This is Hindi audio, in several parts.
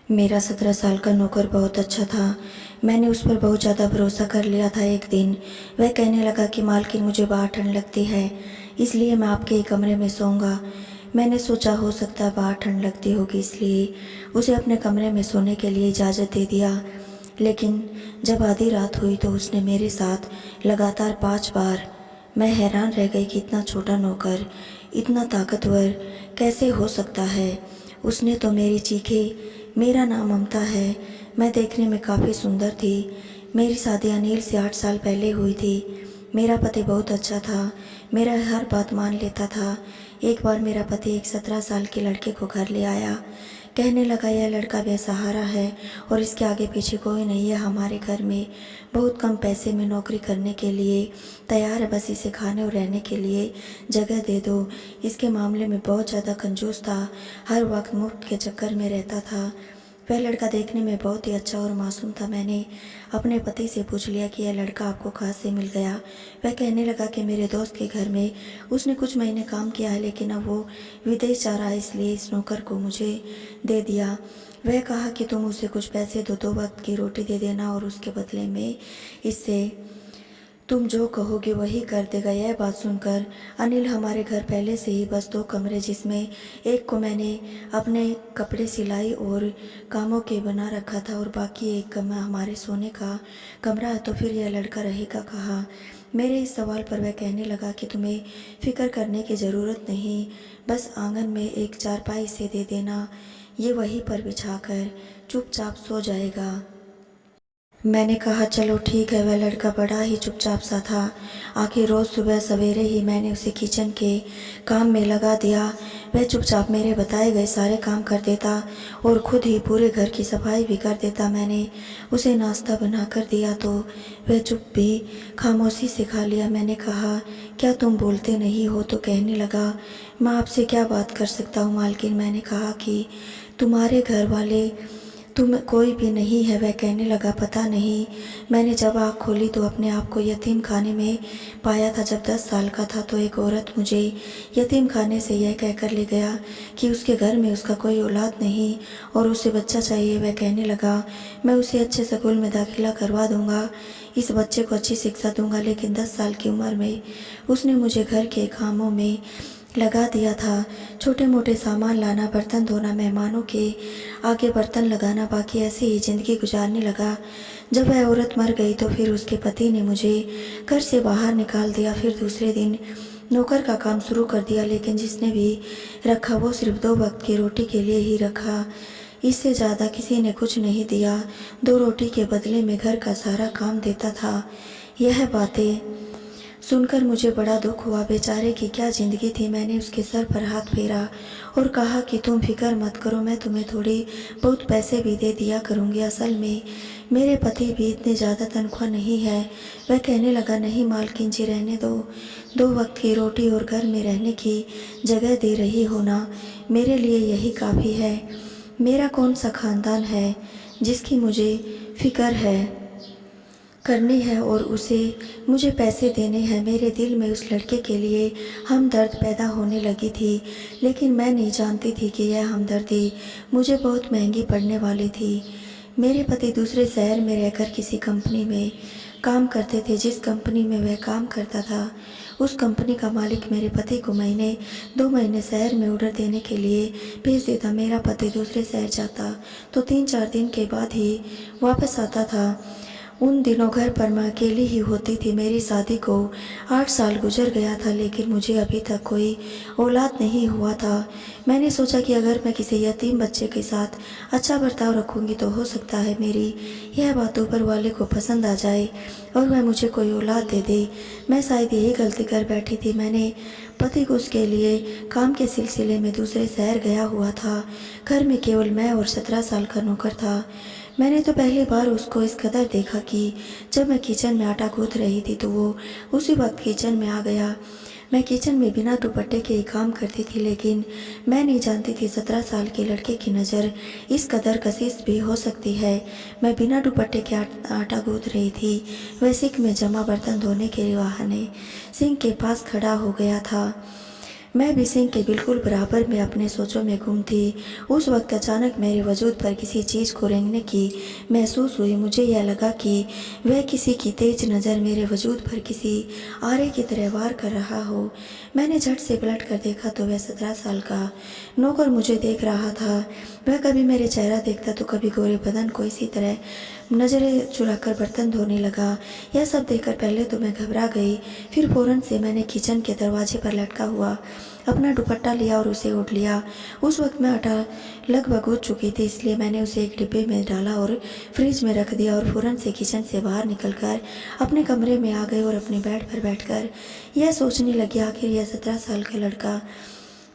मेरा 17 साल का नौकर बहुत अच्छा था। मैंने उस पर बहुत ज़्यादा भरोसा कर लिया था। एक दिन वह कहने लगा कि मालकिन, मुझे बाहर ठंड लगती है, इसलिए मैं आपके ही कमरे में सोऊंगा। मैंने सोचा हो सकता है बाहर ठंड लगती होगी, इसलिए उसे अपने कमरे में सोने के लिए इजाज़त दे दिया। लेकिन जब आधी रात हुई तो उसने मेरे साथ लगातार 5 बार। मैं हैरान रह गई कि इतना छोटा नौकर इतना ताकतवर कैसे हो सकता है। उसने तो मेरी चीखे। मेरा नाम ममता है। मैं देखने में काफ़ी सुंदर थी। मेरी शादी अनिल से 8 साल पहले हुई थी। मेरा पति बहुत अच्छा था, मेरा हर बात मान लेता था। एक बार मेरा पति एक 17 साल के लड़के को घर ले आया। कहने लगा, यह लड़का बेसहारा है और इसके आगे पीछे कोई नहीं है हमारे घर में। बहुत कम पैसे में नौकरी करने के लिए तैयार है, बस इसे खाने और रहने के लिए जगह दे दो। इसके मामले में बहुत ज़्यादा कंजूस था, हर वक्त मुफ्त के चक्कर में रहता था। वह लड़का देखने में बहुत ही अच्छा और मासूम था। मैंने अपने पति से पूछ लिया कि यह लड़का आपको कहाँ से मिल गया। वह कहने लगा कि मेरे दोस्त के घर में उसने कुछ महीने काम किया है, लेकिन अब वो विदेश जा रहा है, इसलिए इस नौकर को मुझे दे दिया। वह कहा कि तुम उसे कुछ पैसे दो, 2 वक्त की रोटी दे देना और उसके बदले में इससे तुम जो कहोगे वही कर देगा। यह बात सुनकर अनिल, हमारे घर पहले से ही बस 2 कमरे, जिसमें एक को मैंने अपने कपड़े सिलाई और कामों के बना रखा था और बाकी एक कमरा हमारे सोने का कमरा है, तो फिर यह लड़का रहेगा कहाँ। मेरे इस सवाल पर वह कहने लगा कि तुम्हें फिक्र करने की ज़रूरत नहीं, बस आंगन में एक चारपाई से दे देना, ये वहीं पर बिछाकर चुपचाप सो जाएगा। मैंने कहा, चलो ठीक है। वह लड़का बड़ा ही चुपचाप सा था। आखिर रोज़ सुबह सवेरे ही मैंने उसे किचन के काम में लगा दिया। वह चुपचाप मेरे बताए गए सारे काम कर देता और खुद ही पूरे घर की सफाई भी कर देता। मैंने उसे नाश्ता बना कर दिया तो वह चुप भी खामोशी से खा लिया। मैंने कहा, क्या तुम बोलते नहीं हो? तो कहने लगा, मैं आपसे क्या बात कर सकता हूँ मालकिन। मैंने कहा कि तुम्हारे घर वाले तुम कोई भी नहीं है। वह कहने लगा, पता नहीं, मैंने जब आँख खोली तो अपने आप को यतीम खाने में पाया था। जब 10 साल का था तो एक औरत मुझे यतीम खाने से यह कहकर ले गया कि उसके घर में उसका कोई औलाद नहीं और उसे बच्चा चाहिए। वह कहने लगा, मैं उसे अच्छे स्कूल में दाखिला करवा दूंगा, इस बच्चे को अच्छी शिक्षा दूंगा। लेकिन 10 साल की उम्र में उसने मुझे घर के कामों में लगा दिया था। छोटे मोटे सामान लाना, बर्तन धोना, मेहमानों के आगे बर्तन लगाना, बाकी ऐसे ही ज़िंदगी गुजारने लगा। जब वह औरत मर गई तो फिर उसके पति ने मुझे घर से बाहर निकाल दिया। फिर दूसरे दिन नौकर का काम शुरू कर दिया, लेकिन जिसने भी रखा वो सिर्फ 2 वक्त की रोटी के लिए ही रखा। इससे ज़्यादा किसी ने कुछ नहीं दिया। 2 रोटी के बदले में घर का सारा काम देता था। यह बातें सुनकर मुझे बड़ा दुख हुआ। बेचारे की क्या ज़िंदगी थी। मैंने उसके सर पर हाथ फेरा और कहा कि तुम फिक्र मत करो, मैं तुम्हें थोड़ी बहुत पैसे भी दे दिया करूँगी। असल में मेरे पति भी इतने ज़्यादा तनख्वाह नहीं है। वह कहने लगा, नहीं मालकिन जी, रहने दो। 2 वक्त की रोटी और घर में रहने की जगह दे रही हो ना, मेरे लिए यही काफ़ी है। मेरा कौन सा ख़ानदान है जिसकी मुझे फ़िक्र है करनी है और उसे मुझे पैसे देने हैं। मेरे दिल में उस लड़के के लिए हमदर्द पैदा होने लगी थी, लेकिन मैं नहीं जानती थी कि यह हमदर्दी मुझे बहुत महंगी पड़ने वाली थी। मेरे पति दूसरे शहर में रहकर किसी कंपनी में काम करते थे। जिस कंपनी में वह काम करता था उस कंपनी का मालिक मेरे पति को महीने 2 महीने शहर में ऑर्डर देने के लिए भेज देता। मेरा पति दूसरे शहर जाता तो 3-4 दिन के बाद ही वापस आता था। उन दिनों घर पर मैं अकेली ही होती थी। मेरी शादी को 8 साल गुजर गया था, लेकिन मुझे अभी तक कोई औलाद नहीं हुआ था। मैंने सोचा कि अगर मैं किसी यतीम बच्चे के साथ अच्छा बर्ताव रखूंगी तो हो सकता है मेरी यह बात ऊपर वाले को पसंद आ जाए और वह मुझे कोई औलाद दे दे। मैं शायद यही गलती कर बैठी थी। मैंने पति को उसके लिए काम के सिलसिले में दूसरे शहर गया हुआ था। घर में केवल मैं और 17 साल का नौकर था। मैंने तो पहली बार उसको इस कदर देखा कि जब मैं किचन में आटा गूंथ रही थी तो वो उसी वक्त किचन में आ गया। मैं किचन में बिना दुपट्टे के ही काम करती थी, लेकिन मैं नहीं जानती थी 17 साल के लड़के की नज़र इस कदर कशिश भी हो सकती है। मैं बिना दुपट्टे के आटा गूंथ रही थी। वह सिंक में जमा बर्तन धोने के बहाने सिंक के पास खड़ा हो गया था। मैं भी सिंह के बिल्कुल बराबर में अपने सोचों में गुम थी। उस वक्त अचानक मेरे वजूद पर किसी चीज़ को रेंगने की महसूस हुई। मुझे यह लगा कि वह किसी की तेज नज़र मेरे वजूद पर किसी आरे की तरह वार कर रहा हो। मैंने झट से पलट कर देखा तो वह 17 साल का नौकर मुझे देख रहा था। वह कभी मेरे चेहरा देखता तो कभी गोरे बदन को इसी तरह नज़रें चुराकर बर्तन धोने लगा। यह सब देखकर पहले तो मैं घबरा गई, फिर फ़ौरन से मैंने किचन के दरवाजे पर लटका हुआ अपना दुपट्टा लिया और उसे ओढ़ लिया। उस वक्त मैं आटा लगभग गूंथ चुकी थी, इसलिए मैंने उसे एक डिब्बे में डाला और फ्रिज में रख दिया और फ़ौरन से किचन से बाहर निकलकर अपने कमरे में आ गई और अपने बेड पर बैठकर यह सोचने लगी आखिर यह 17 साल का लड़का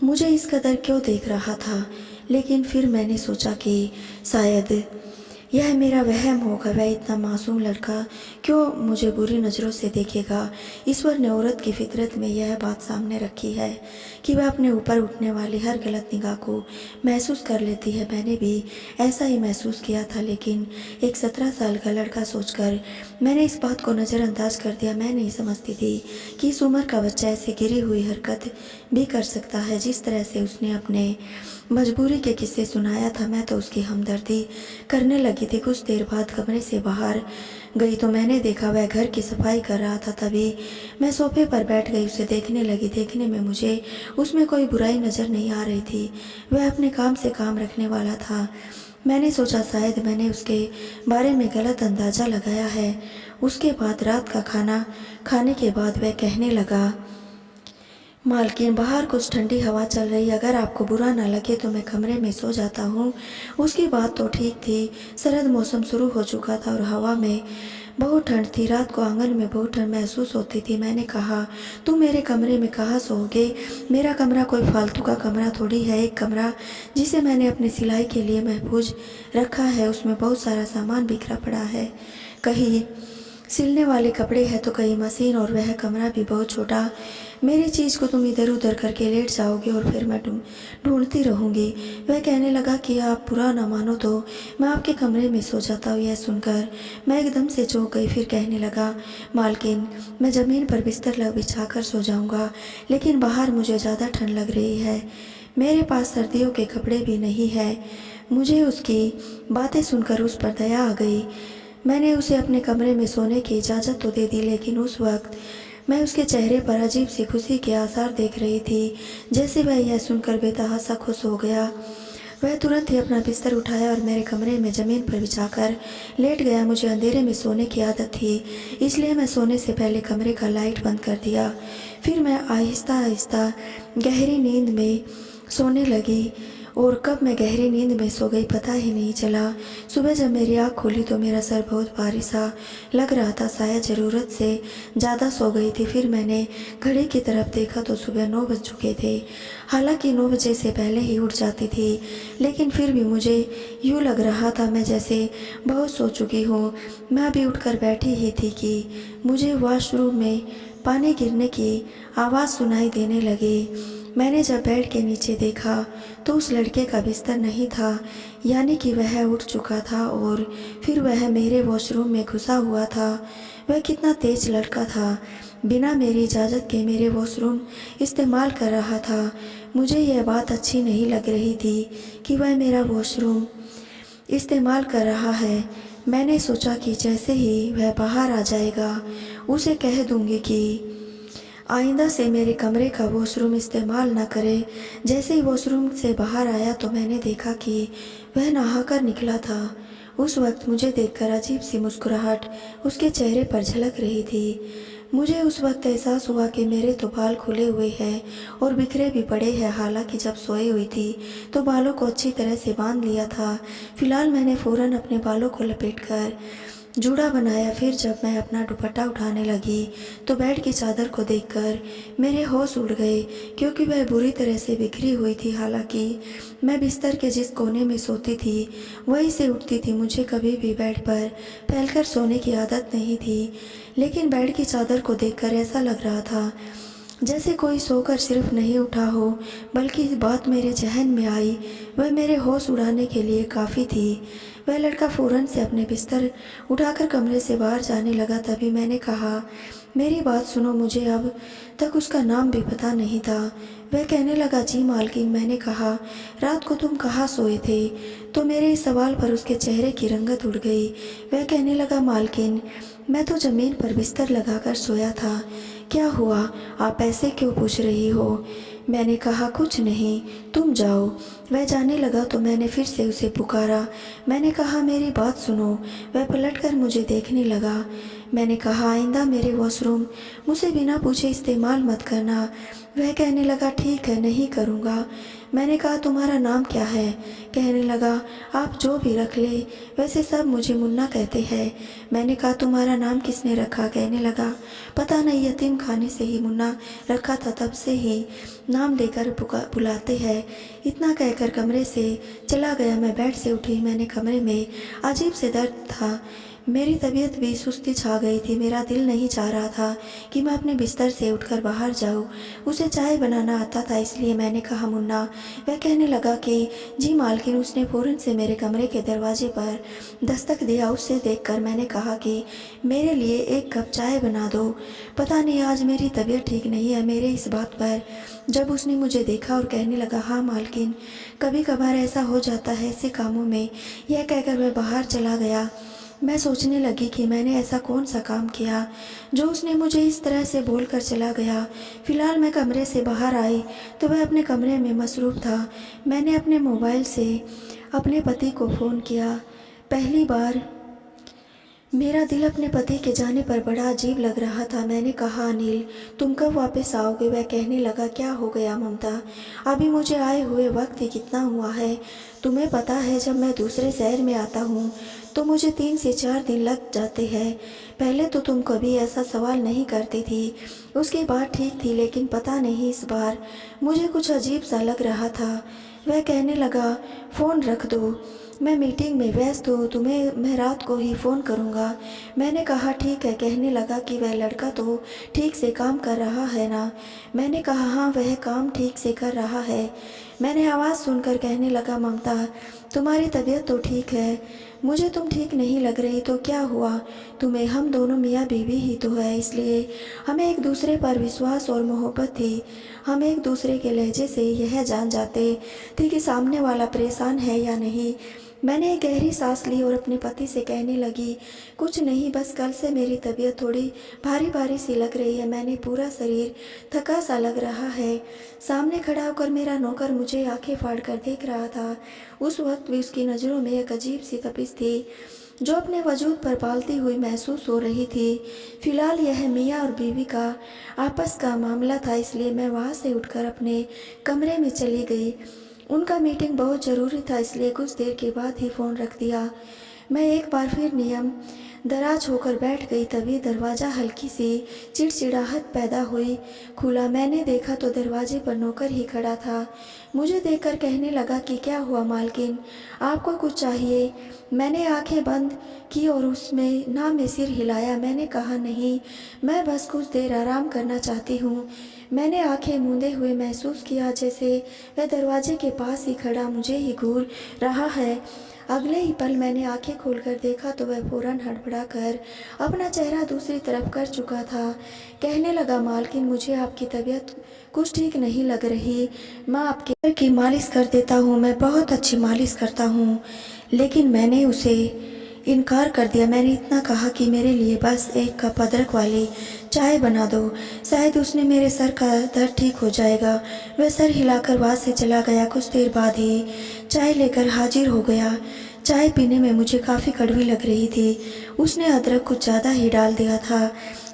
मुझे इस कदर क्यों देख रहा था। लेकिन फिर मैंने सोचा कि शायद यह मेरा वहम होगा। वह इतना मासूम लड़का क्यों मुझे बुरी नज़रों से देखेगा। ईश्वर ने औरत की फितरत में यह बात सामने रखी है कि वह अपने ऊपर उठने वाली हर गलत निगाह को महसूस कर लेती है। मैंने भी ऐसा ही महसूस किया था, लेकिन एक 17 साल का लड़का सोचकर मैंने इस बात को नज़रअंदाज कर दिया। मैं नहीं समझती थी कि इस उम्र का बच्चा ऐसे गिरी हुई हरकत भी कर सकता है। जिस तरह से उसने अपने मजबूरी के किस्से सुनाया था, मैं तो उसकी हमदर्दी करने लगी थी। कुछ देर बाद कमरे से बाहर गई तो मैंने देखा वह घर की सफाई कर रहा था। तभी मैं सोफे पर बैठ गई, उसे देखने लगी। देखने में मुझे उसमें कोई बुराई नज़र नहीं आ रही थी। वह अपने काम से काम रखने वाला था। मैंने सोचा शायद मैंने उसके बारे में गलत अंदाज़ा लगाया है। उसके बाद रात का खाना खाने के बाद वह कहने लगा, मालकिन बाहर कुछ ठंडी हवा चल रही, अगर आपको बुरा ना लगे तो मैं कमरे में सो जाता हूँ। उसकी बात तो ठीक थी। सर्द मौसम शुरू हो चुका था और हवा में बहुत ठंड थी। रात को आंगन में बहुत ठंड महसूस होती थी। मैंने कहा, तुम मेरे कमरे में कहाँ सोओगे? मेरा कमरा कोई फालतू का कमरा थोड़ी है। एक कमरा जिसे मैंने अपनी सिलाई के लिए महफूज रखा है, उसमें बहुत सारा सामान बिखरा पड़ा है। कहीं सिलने वाले कपड़े हैं तो कहीं मशीन, और वह कमरा भी बहुत छोटा। मेरी चीज़ को तुम इधर उधर करके लेट जाओगे और फिर मैं ढूंढती रहूँगी। वह कहने लगा कि आप बुरा ना मानो तो मैं आपके कमरे में सो जाता हूँ। यह सुनकर मैं एकदम से चौंक गई। फिर कहने लगा, मालकिन मैं ज़मीन पर बिस्तर बिछा कर सो जाऊँगा, लेकिन बाहर मुझे ज़्यादा ठंड लग रही है। मेरे पास सर्दियों के कपड़े भी नहीं है। मुझे उसकी बातें सुनकर उस पर दया आ गई। मैंने उसे अपने कमरे में सोने की इजाज़त तो दे दी, लेकिन उस वक्त मैं उसके चेहरे पर अजीब सी खुशी के आसार देख रही थी, जैसे वह यह सुनकर बेतहासा खुश हो गया। वह तुरंत ही अपना बिस्तर उठाया और मेरे कमरे में ज़मीन पर बिछाकर लेट गया। मुझे अंधेरे में सोने की आदत थी, इसलिए मैं सोने से पहले कमरे का लाइट बंद कर दिया। फिर मैं आहिस्ता आहिस्ता गहरी नींद में सोने लगी और कब मैं गहरी नींद में सो गई पता ही नहीं चला। सुबह जब मेरी आँख खुली तो मेरा सर बहुत भारी सा लग रहा था, शायद ज़रूरत से ज़्यादा सो गई थी। फिर मैंने घड़ी की तरफ देखा तो सुबह 9 बज चुके थे। हालांकि 9 बजे से पहले ही उठ जाती थी, लेकिन फिर भी मुझे यूँ लग रहा था मैं जैसे बहुत सो चुकी हूँ। मैं अभी उठकर बैठी ही थी कि मुझे वॉशरूम में पानी गिरने की आवाज़ सुनाई देने लगी। मैंने जब बेड के नीचे देखा तो उस लड़के का बिस्तर नहीं था, यानी कि वह उठ चुका था और फिर वह मेरे वॉशरूम में घुसा हुआ था। वह कितना तेज लड़का था, बिना मेरी इजाज़त के मेरे वॉशरूम इस्तेमाल कर रहा था। मुझे यह बात अच्छी नहीं लग रही थी कि वह मेरा वॉशरूम इस्तेमाल कर रहा है। मैंने सोचा कि जैसे ही वह बाहर आ जाएगा उसे कह दूंगी कि आइंदा से मेरे कमरे का वॉशरूम इस्तेमाल न करे। जैसे ही वॉशरूम से बाहर आया तो मैंने देखा कि वह नहाकर निकला था। उस वक्त मुझे देखकर अजीब सी मुस्कुराहट उसके चेहरे पर झलक रही थी। मुझे उस वक्त एहसास हुआ कि मेरे तो बाल खुले हुए हैं और बिखरे भी पड़े हैं। हालांकि जब सोई हुई थी तो बालों को अच्छी तरह से बांध लिया था। फिलहाल मैंने फ़ौरन अपने बालों को लपेटकर जूड़ा बनाया। फिर जब मैं अपना दुपट्टा उठाने लगी तो बेड की चादर को देखकर मेरे होश उड़ गए, क्योंकि वह बुरी तरह से बिखरी हुई थी। हालांकि मैं बिस्तर के जिस कोने में सोती थी वहीं से उठती थी। मुझे कभी भी बेड पर फैलकर सोने की आदत नहीं थी, लेकिन बेड की चादर को देखकर ऐसा लग रहा था जैसे कोई सोकर सिर्फ नहीं उठा हो, बल्कि इस बात मेरे जहन में आई वह मेरे होश उड़ाने के लिए काफ़ी थी। वह लड़का फ़ौरन से अपने बिस्तर उठाकर कमरे से बाहर जाने लगा। तभी मैंने कहा, मेरी बात सुनो, मुझे अब तक उसका नाम भी पता नहीं था। वह कहने लगा, जी मालकिन। मैंने कहा, रात को तुम कहाँ सोए थे? तो मेरे इस सवाल पर उसके चेहरे की रंगत उड़ गई। वह कहने लगा, मालकिन मैं तो ज़मीन पर बिस्तर लगाकर सोया था। क्या हुआ, आप ऐसे क्यों पूछ रही हो? मैंने कहा, कुछ नहीं, तुम जाओ। वह जाने लगा तो मैंने फिर से उसे पुकारा। मैंने कहा, मेरी बात सुनो। वह पलटकर मुझे देखने लगा। मैंने कहा, आइंदा मेरे वॉशरूम मुझसे बिना पूछे इस्तेमाल मत करना। वह कहने लगा, ठीक है, नहीं करूँगा। मैंने कहा, तुम्हारा नाम क्या है? कहने लगा, आप जो भी रख ले, वैसे सब मुझे मुन्ना कहते हैं। मैंने कहा, तुम्हारा नाम किसने रखा? कहने लगा, पता नहीं, यतीम खाने से ही मुन्ना रखा था, तब से ही नाम लेकर बुलाते हैं। इतना कहकर कमरे से चला गया। मैं बेड से उठी। मैंने कमरे में अजीब से दर्द था। मेरी तबीयत भी सुस्ती छा गई थी। मेरा दिल नहीं चाह रहा था कि मैं अपने बिस्तर से उठकर बाहर जाऊं। उसे चाय बनाना आता था, इसलिए मैंने कहा, मुन्ना। वह कहने लगा कि जी मालकिन। उसने फ़ौरन से मेरे कमरे के दरवाजे पर दस्तक दिया। उससे देखकर मैंने कहा कि मेरे लिए एक कप चाय बना दो। पता नहीं, आज मेरी तबीयत ठीक नहीं है। मेरे इस बात पर जब उसने मुझे देखा और कहने लगा, हाँ मालकिन, कभी कभार ऐसा हो जाता है ऐसे कामों में। यह कहकर वह बाहर चला गया। मैं सोचने लगी कि मैंने ऐसा कौन सा काम किया जो उसने मुझे इस तरह से बोलकर चला गया। फिलहाल मैं कमरे से बाहर आई तो वह अपने कमरे में मसरूफ़ था। मैंने अपने मोबाइल से अपने पति को फ़ोन किया। पहली बार मेरा दिल अपने पति के जाने पर बड़ा अजीब लग रहा था। मैंने कहा, अनिल, तुम कब वापस आओगे? वह कहने लगा, क्या हो गया ममता? अभी मुझे आए हुए वक्त ही कितना हुआ है। तुम्हें पता है, जब मैं दूसरे शहर में आता हूँ तो मुझे 3 से 4 दिन लग जाते हैं। पहले तो तुम कभी ऐसा सवाल नहीं करती थी, उसके बाद ठीक थी, लेकिन पता नहीं इस बार मुझे कुछ अजीब सा लग रहा था। वह कहने लगा, फ़ोन रख दो, मैं मीटिंग में व्यस्त हूँ, तुम्हें मैं रात को ही फ़ोन करूँगा। मैंने कहा, ठीक है। कहने लगा कि वह लड़का तो ठीक से काम कर रहा है ना? मैंने कहा, हाँ, वह काम ठीक से कर रहा है। मैंने आवाज़ सुनकर कहने लगा, ममता, तुम्हारी तबीयत तो ठीक है, मुझे तुम ठीक नहीं लग रही। तो क्या हुआ तुम्हें? हम दोनों मियाँ बीवी ही तो है, इसलिए हमें एक दूसरे पर विश्वास और मोहब्बत थी। हम एक दूसरे के लहजे से यह जान जाते थे कि सामने वाला परेशान है या नहीं। मैंने एक गहरी सांस ली और अपने पति से कहने लगी, कुछ नहीं, बस कल से मेरी तबीयत थोड़ी भारी भारी सी लग रही है। मैंने पूरा शरीर थका सा लग रहा है। सामने खड़ा होकर मेरा नौकर मुझे आंखें फाड़ कर देख रहा था। उस वक्त भी उसकी नज़रों में एक अजीब सी तपिश थी जो अपने वजूद पर पालती हुई महसूस हो रही थी। फिलहाल यह मियाँ और बीवी का आपस का मामला था, इसलिए मैं वहाँ से उठकर अपने कमरे में चली गई। उनका मीटिंग बहुत ज़रूरी था, इसलिए कुछ देर के बाद ही फ़ोन रख दिया। मैं एक बार फिर नियम दराज होकर बैठ गई। तभी दरवाज़ा हल्की सी चिड़चिड़ाहट पैदा हुई। खुला। मैंने देखा तो दरवाजे पर नौकर ही खड़ा था। मुझे देखकर कहने लगा कि क्या हुआ मालकिन, आपको कुछ चाहिए? मैंने आंखें बंद की और उसमें ना में सिर हिलाया। मैंने कहा, नहीं, मैं बस कुछ देर आराम करना चाहती हूँ। मैंने आंखें मूंदे हुए महसूस किया जैसे वह दरवाजे के पास ही खड़ा मुझे ही घूर रहा है। अगले ही पल मैंने आंखें खोलकर देखा तो वह फौरन हड़बड़ाकर अपना चेहरा दूसरी तरफ कर चुका था। कहने लगा, मालकिन, मुझे आपकी तबीयत कुछ ठीक नहीं लग रही। मैं आपके घर की मालिश कर देता हूँ, मैं बहुत अच्छी मालिश करता हूँ। लेकिन मैंने उसे इनकार कर दिया। मैंने इतना कहा कि मेरे लिए बस एक कप अदरक वाली चाय बना दो, शायद उसने मेरे सर का दर्द ठीक हो जाएगा। वह सर हिलाकर वहाँ से चला गया। कुछ देर बाद ही चाय लेकर हाजिर हो गया। चाय पीने में मुझे काफ़ी कड़वी लग रही थी। उसने अदरक कुछ ज़्यादा ही डाल दिया था।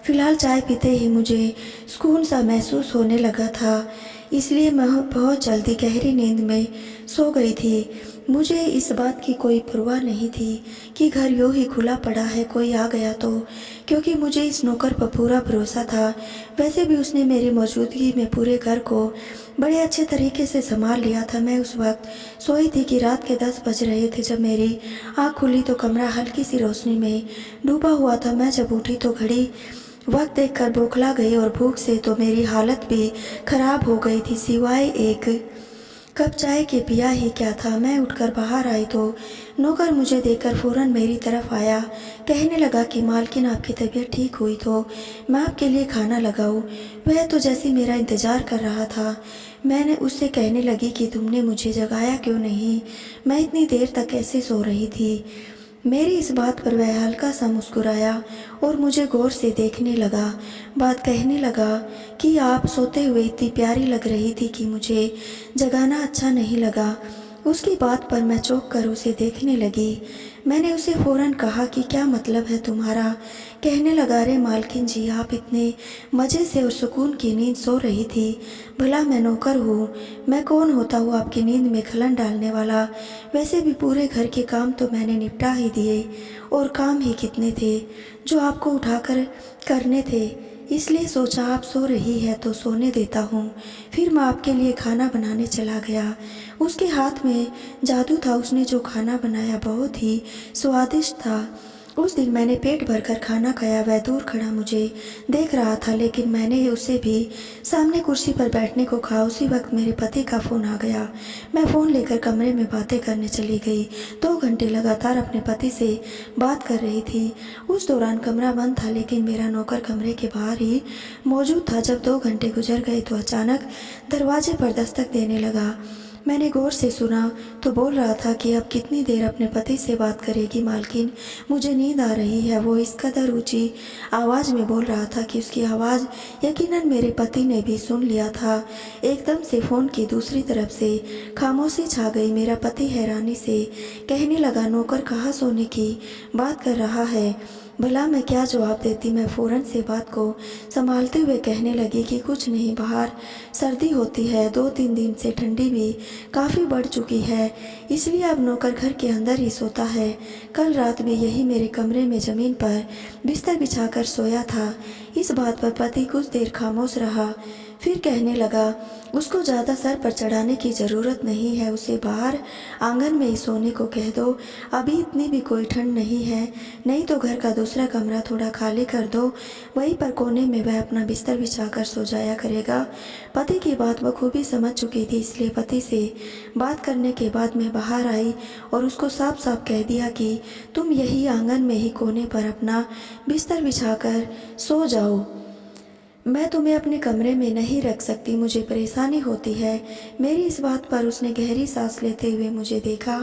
फिलहाल चाय पीते ही मुझे सुकून सा महसूस होने लगा था, इसलिए मैं बहुत जल्दी गहरी नींद में सो गई थी। मुझे इस बात की कोई परवाह नहीं थी कि घर यूँ ही खुला पड़ा है, कोई आ गया तो, क्योंकि मुझे इस नौकर पर पूरा भरोसा था। वैसे भी उसने मेरी मौजूदगी में पूरे घर को बड़े अच्छे तरीके से संभाल लिया था। मैं उस वक्त सोई थी कि रात के 10 बज रहे थे। जब मेरी आँख खुली तो कमरा हल्की सी रोशनी में डूबा हुआ था। मैं जब उठी तो घड़ी वक्त देखकर बौखला गई और भूख से तो मेरी हालत भी खराब हो गई थी। सिवाय एक कप चाय के पिया ही क्या था। मैं उठकर बाहर आई तो नौकर मुझे देखकर फ़ौरन मेरी तरफ आया। कहने लगा कि मालकिन, आपकी तबीयत ठीक हुई तो मैं आपके लिए खाना लगाऊं। वह तो जैसे मेरा इंतज़ार कर रहा था। मैंने उससे कहने लगी कि तुमने मुझे जगाया क्यों नहीं, मैं इतनी देर तक कैसे सो रही थी। मेरी इस बात पर वह हल्का सा मुस्कुराया और मुझे गौर से देखने लगा। बात कहने लगा कि आप सोते हुए इतनी प्यारी लग रही थी कि मुझे जगाना अच्छा नहीं लगा। उसकी बात पर मैं चौंक कर उसे देखने लगी। मैंने उसे फ़ौरन कहा कि क्या मतलब है तुम्हारा। कहने लगा, अरे मालकिन जी, आप इतने मज़े से और सुकून की नींद सो रही थी। भला मैं नौकर हूँ, मैं कौन होता हूँ आपकी नींद में खलन डालने वाला। वैसे भी पूरे घर के काम तो मैंने निपटा ही दिए, और काम ही कितने थे जो आपको उठाकर करने थे। इसलिए सोचा आप सो रही है तो सोने देता हूँ। फिर मैं आपके लिए खाना बनाने चला गया। उसके हाथ में जादू था। उसने जो खाना बनाया बहुत ही स्वादिष्ट था। उस दिन मैंने पेट भरकर खाना खाया। वह दूर खड़ा मुझे देख रहा था, लेकिन मैंने उसे भी सामने कुर्सी पर बैठने को कहा। उसी वक्त मेरे पति का फ़ोन आ गया। मैं फ़ोन लेकर कमरे में बातें करने चली गई। 2 घंटे लगातार अपने पति से बात कर रही थी। उस दौरान कमरा बंद था, लेकिन मेरा नौकर कमरे के बाहर ही मौजूद था। जब 2 घंटे गुजर गए तो अचानक दरवाजे पर दस्तक देने लगा। मैंने गौर से सुना तो बोल रहा था कि अब कितनी देर अपने पति से बात करेगी मालकिन, मुझे नींद आ रही है। वो इस कदर ऊंची आवाज़ में बोल रहा था कि उसकी आवाज़ यकीनन मेरे पति ने भी सुन लिया था। एकदम से फ़ोन की दूसरी तरफ से खामोशी छा गई। मेरा पति हैरानी से कहने लगा, नौकर कहाँ सोने की बात कर रहा है। भला मैं क्या जवाब देती। मैं फ़ौरन से बात को संभालते हुए कहने लगी कि कुछ नहीं, बाहर सर्दी होती है, 2-3 दिन से ठंडी भी काफ़ी बढ़ चुकी है, इसलिए अब नौकर घर के अंदर ही सोता है। कल रात भी यही मेरे कमरे में ज़मीन पर बिस्तर बिछाकर सोया था। इस बात पर पति कुछ देर खामोश रहा, फिर कहने लगा, उसको ज़्यादा सर पर चढ़ाने की ज़रूरत नहीं है, उसे बाहर आंगन में ही सोने को कह दो। अभी इतनी भी कोई ठंड नहीं है, नहीं तो घर का दूसरा कमरा थोड़ा खाली कर दो, वहीं पर कोने में वह अपना बिस्तर बिछाकर सो जाया करेगा। पति की बात बखूबी समझ चुकी थी, इसलिए पति से बात करने के बाद मैं बाहर आई और उसको साफ साफ कह दिया कि तुम यही आंगन में ही कोने पर अपना बिस्तर बिछाकर सो जाओ। मैं तुम्हें अपने कमरे में नहीं रख सकती, मुझे परेशानी होती है। मेरी इस बात पर उसने गहरी सांस लेते हुए मुझे देखा,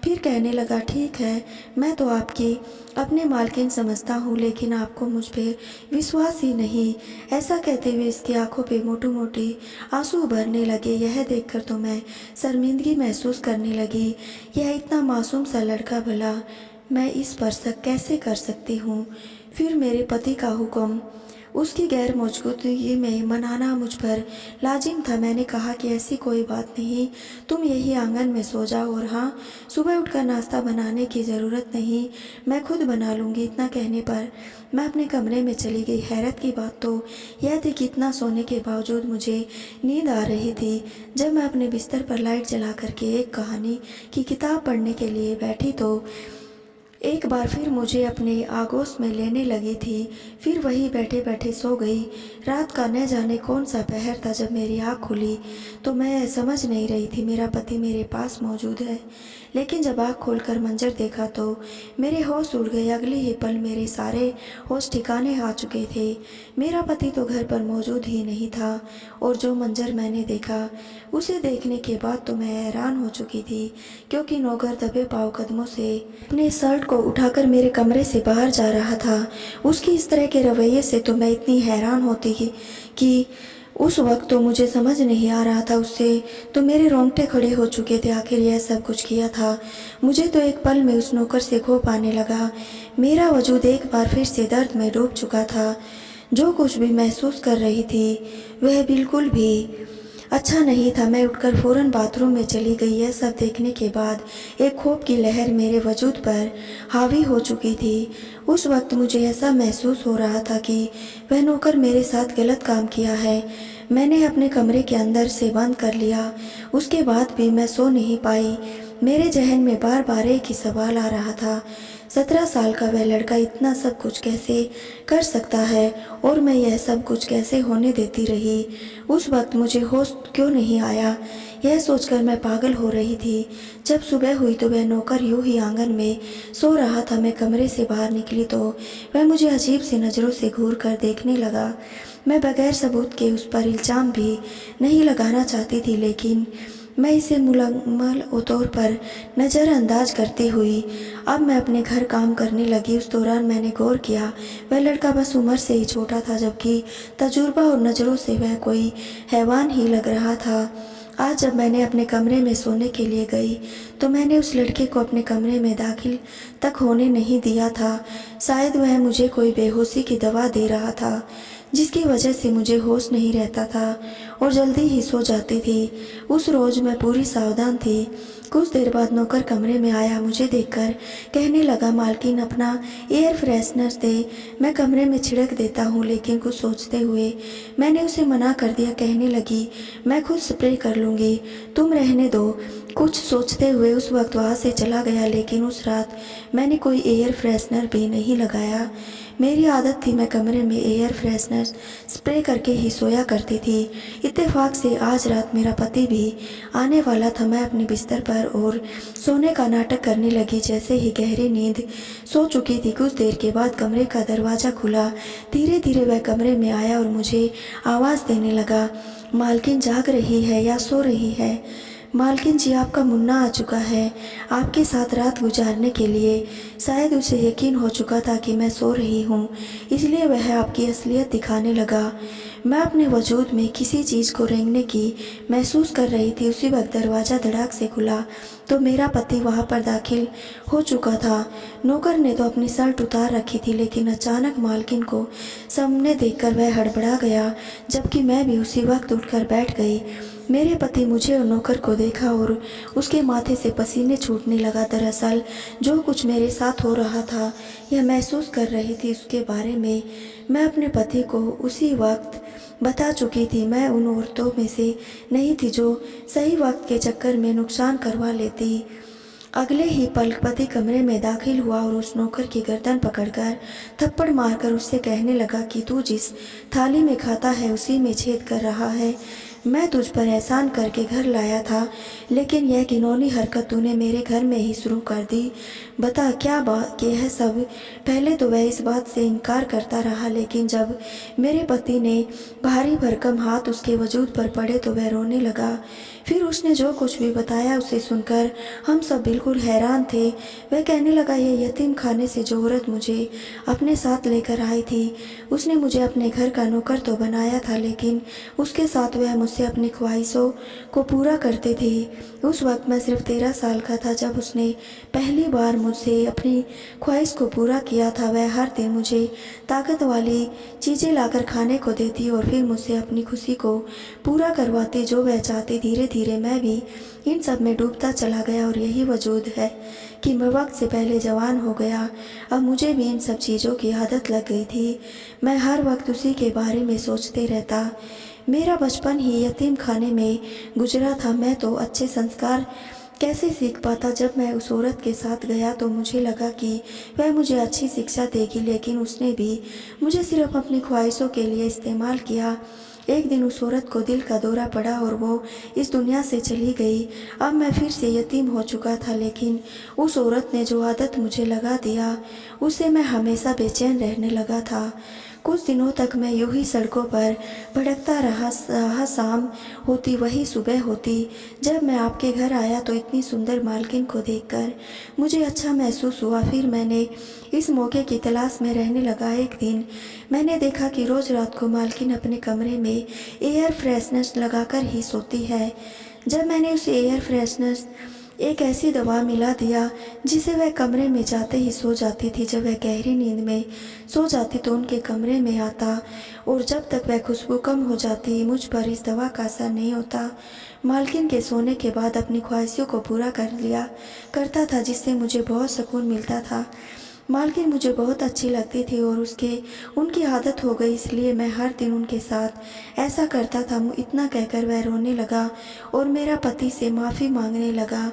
फिर कहने लगा, ठीक है, मैं तो आपकी अपने मालकिन समझता हूँ, लेकिन आपको मुझ पर विश्वास ही नहीं। ऐसा कहते हुए इसकी आंखों पे मोटे मोटे आंसू उभरने लगे। यह देखकर तो मैं शर्मिंदगी महसूस करने लगी। यह इतना मासूम सा लड़का, भला मैं इस पर शक कैसे कर सकती हूँ। फिर मेरे पति का हुक्म, उसकी गैर मौजूदगी में मनाना मुझ पर लाजिम था। मैंने कहा कि ऐसी कोई बात नहीं, तुम यही आंगन में सो जाओ, और हाँ, सुबह उठकर नाश्ता बनाने की ज़रूरत नहीं, मैं खुद बना लूँगी। इतना कहने पर मैं अपने कमरे में चली गई। हैरत की बात तो यह थी कि इतना सोने के बावजूद मुझे नींद आ रही थी। जब मैं अपने बिस्तर पर लाइट जला करके एक कहानी की किताब पढ़ने के लिए बैठी तो एक बार फिर मुझे अपने आगोश में लेने लगी थी। फिर वही बैठे बैठे सो गई। रात का न जाने कौन सा पहर था। जब मेरी आँख खुली तो मैं समझ नहीं रही थी मेरा पति मेरे पास मौजूद है, लेकिन जब आँख खोलकर मंजर देखा तो मेरे होश उड़ गए। अगले ही पल मेरे सारे होश ठिकाने आ चुके थे। मेरा पति तो घर पर मौजूद ही नहीं था, और जो मंजर मैंने देखा उसे देखने के बाद तो मैं हैरान हो चुकी थी, क्योंकि नौकर दबे पाँव कदमों से अपने शर्ट को उठाकर मेरे कमरे से बाहर जा रहा था। उसकी इस तरह के रवैये से तो मैं इतनी हैरान होती कि उस वक्त तो मुझे समझ नहीं आ रहा था। उससे तो मेरे रोंगटे खड़े हो चुके थे। आखिर यह सब कुछ किया था। मुझे तो एक पल में उस नौकर से खौफ आने लगा। मेरा वजूद एक बार फिर से दर्द में डूब चुका था। जो कुछ भी महसूस कर रही थी वह बिल्कुल भी अच्छा नहीं था। मैं उठकर फ़ौरन बाथरूम में चली गई। यह सब देखने के बाद एक खौफ की लहर मेरे वजूद पर हावी हो चुकी थी। उस वक्त मुझे ऐसा महसूस हो रहा था कि वह नौकर मेरे साथ गलत काम किया है। मैंने अपने कमरे के अंदर से बंद कर लिया। उसके बाद भी मैं सो नहीं पाई। मेरे जहन में बार बार एक ही सवाल आ रहा था, 17 साल का वह लड़का इतना सब कुछ कैसे कर सकता है, और मैं यह सब कुछ कैसे होने देती रही। उस वक्त मुझे होश क्यों नहीं आया, यह सोचकर मैं पागल हो रही थी। जब सुबह हुई तो वह नौकर यूं ही आंगन में सो रहा था। मैं कमरे से बाहर निकली तो वह मुझे अजीब सी नज़रों से घूर कर देखने लगा। मैं बगैर सबूत के उस पर इल्ज़ाम भी नहीं लगाना चाहती थी, लेकिन मैं इसे मुकम्मल तौर पर नज़रअंदाज करती हुई अब मैं अपने घर काम करने लगी। उस दौरान मैंने गौर किया, वह लड़का बस उम्र से ही छोटा था, जबकि तजुर्बा और नज़रों से वह कोई हैवान ही लग रहा था। आज जब मैंने अपने कमरे में सोने के लिए गई तो मैंने उस लड़के को अपने कमरे में दाखिल तक होने नहीं दिया था। शायद वह मुझे कोई बेहोशी की दवा दे रहा था, जिसकी वजह से मुझे होश नहीं रहता था और जल्दी ही सो जाती थी। उस रोज़ मैं पूरी सावधान थी। कुछ देर बाद नौकर कमरे में आया। मुझे देखकर कहने लगा, मालकिन अपना एयर फ्रेशनर दे, मैं कमरे में छिड़क देता हूँ। लेकिन कुछ सोचते हुए मैंने उसे मना कर दिया। कहने लगी, मैं खुद स्प्रे कर लूँगी, तुम रहने दो। कुछ सोचते हुए उस वक्त वहाँ से चला गया। लेकिन उस रात मैंने कोई एयर फ्रेशनर भी नहीं लगाया। मेरी आदत थी मैं कमरे में एयर फ्रेशनर स्प्रे करके ही सोया करती थी। इत्तेफाक से आज रात मेरा पति भी आने वाला था। मैं अपने बिस्तर पर और सोने का नाटक करने लगी, जैसे ही गहरी नींद सो चुकी थी। कुछ देर के बाद कमरे का दरवाज़ा खुला। धीरे धीरे वह कमरे में आया और मुझे आवाज़ देने लगा, मालकिन जाग रही है या सो रही है? मालकिन जी, आपका मुन्ना आ चुका है आपके साथ रात गुजारने के लिए। शायद उसे यकीन हो चुका था कि मैं सो रही हूँ, इसलिए वह आपकी असलियत दिखाने लगा। मैं अपने वजूद में किसी चीज़ को रेंगने की महसूस कर रही थी। उसी वक्त दरवाज़ा धड़ाक से खुला तो मेरा पति वहाँ पर दाखिल हो चुका था। नौकर ने तो अपनी शर्ट उतार रखी थी, लेकिन अचानक मालकिन को सामने देखकर वह हड़बड़ा गया, जबकि मैं भी उसी वक्त उठकर बैठ गई। मेरे पति मुझे और नौकर को देखा और उसके माथे से पसीने छूटने लगा। दरअसल जो कुछ मेरे साथ हो रहा था, यह महसूस कर रही थी, उसके बारे में मैं अपने पति को उसी वक्त बता चुकी थी। मैं उन औरतों में से नहीं थी जो सही वक्त के चक्कर में नुकसान करवा लेती। अगले ही पल पति कमरे में दाखिल हुआ और उस नौकर की गर्दन पकड़कर थप्पड़ मारकर उससे कहने लगा कि तू जिस थाली में खाता है उसी में छेद कर रहा है। मैं तुझ पर एहसान करके घर लाया था, लेकिन यह घिनौनी हरकत तूने मेरे घर में ही शुरू कर दी। बता क्या बात यह सब? पहले तो वह इस बात से इनकार करता रहा, लेकिन जब मेरे पति ने भारी भरकम हाथ उसके वजूद पर पड़े तो वह रोने लगा। फिर उसने जो कुछ भी बताया उसे सुनकर हम सब बिल्कुल हैरान थे। वह कहने लगा, यह यतीम खाने से जो औरत मुझे अपने साथ लेकर आई थी, उसने मुझे अपने घर का नौकर तो बनाया था, लेकिन उसके साथ वह मुझसे अपनी ख्वाहिशों को पूरा करते थे। उस वक्त मैं सिर्फ 13 साल का था जब उसने पहली बार मुझसे अपनी ख्वाहिश को पूरा किया था। वह हर दिन मुझे ताकत वाली चीज़ें लाकर खाने को देती और फिर मुझसे अपनी खुशी को पूरा करवाती जो वह चाहती। धीरे धीरे मैं भी इन सब में डूबता चला गया और यही वजूद है कि मैं वक्त से पहले जवान हो गया। अब मुझे भी इन सब चीज़ों की आदत लग गई थी। मैं हर वक्त उसी के बारे में सोचते रहता। मेरा बचपन ही यतीम खाने में गुजरा था। मैं तो अच्छे संस्कार कैसे सीख पाता? जब मैं उस औरत के साथ गया तो मुझे लगा कि वह मुझे अच्छी शिक्षा देगी, लेकिन उसने भी मुझे सिर्फ अपनी ख्वाहिशों के लिए इस्तेमाल किया। एक दिन उस औरत को दिल का दौरा पड़ा और वो इस दुनिया से चली गई। अब मैं फिर से यतीम हो चुका था, लेकिन उस औरत ने जो आदत मुझे लगा दिया उससे मैं हमेशा बेचैन रहने लगा था। कुछ दिनों तक मैं यूं ही सड़कों पर भटकता रहा। शाम होती वही सुबह होती। जब मैं आपके घर आया तो इतनी सुंदर मालकिन को देखकर मुझे अच्छा महसूस हुआ। फिर मैंने इस मौके की तलाश में रहने लगा। एक दिन मैंने देखा कि रोज़ रात को मालकिन अपने कमरे में एयर फ्रेशनर लगाकर ही सोती है। जब मैंने उसे एयर फ्रेशनर एक ऐसी दवा मिला दिया जिसे वह कमरे में जाते ही सो जाती थी। जब वह गहरी नींद में सो जाती तो उनके कमरे में आता और जब तक वह खुशबू कम हो जाती मुझ पर इस दवा का असर नहीं होता। मालकिन के सोने के बाद अपनी ख्वाहिशों को पूरा कर लिया करता था, जिससे मुझे बहुत सुकून मिलता था। मालकिन मुझे बहुत अच्छी लगती थी और उनकी आदत हो गई, इसलिए मैं हर दिन उनके साथ ऐसा करता था। इतना कहकर वह रोने लगा और मेरा पति से माफ़ी मांगने लगा।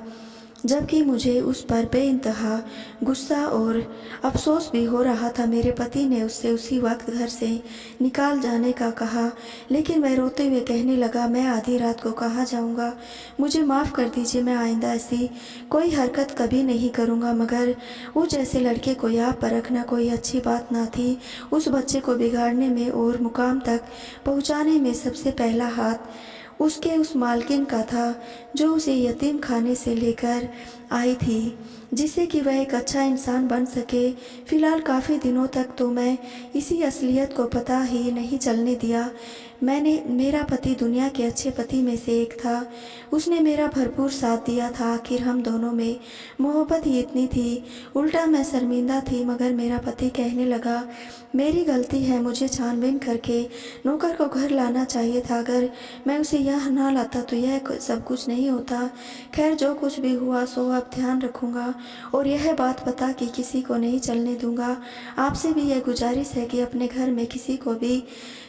जबकि मुझे उस पर बेइंतहा गुस्सा और अफसोस भी हो रहा था। मेरे पति ने उससे उसी वक्त घर से निकाल जाने का कहा, लेकिन वह रोते हुए कहने लगा, मैं आधी रात को कहाँ जाऊँगा, मुझे माफ़ कर दीजिए, मैं आइंदा ऐसी कोई हरकत कभी नहीं करूँगा। मगर वो जैसे लड़के को यहाँ पर रखना कोई अच्छी बात ना थी। उस बच्चे को बिगाड़ने में और मुकाम तक पहुँचाने में सबसे पहला हाथ उसके उस मालकिन का था, जो उसे यतीम खाने से लेकर आई थी, जिससे कि वह एक अच्छा इंसान बन सके। फ़िलहाल काफ़ी दिनों तक तो मैं इसी असलियत को पता ही नहीं चलने दिया। मेरा पति दुनिया के अच्छे पति में से एक था। उसने मेरा भरपूर साथ दिया था। आखिर हम दोनों में मोहब्बत ही इतनी थी। उल्टा मैं शर्मिंदा थी। मगर मेरा पति कहने लगा, मेरी गलती है, मुझे छानबीन करके नौकर को घर लाना चाहिए था। अगर मैं उसे यहाँ ना लाता तो यह सब कुछ नहीं होता। खैर, जो कुछ भी हुआ सो अब ध्यान रखूँगा और यह बात पता कि किसी को नहीं चलने दूँगा। आपसे भी यह गुजारिश है कि अपने घर में किसी को भी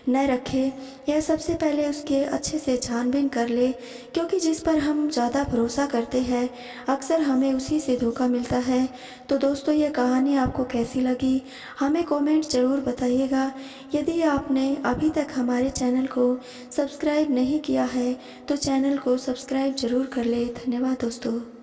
न रखे। यह सबसे पहले उसके अच्छे से छानबीन कर ले, क्योंकि जिस पर हम ज़्यादा भरोसा करते हैं अक्सर हमें उसी से धोखा मिलता है। तो दोस्तों, यह कहानी आपको कैसी लगी हमें कमेंट ज़रूर बताइएगा। यदि आपने अभी तक हमारे चैनल को सब्सक्राइब नहीं किया है तो चैनल को सब्सक्राइब ज़रूर कर ले। धन्यवाद दोस्तों।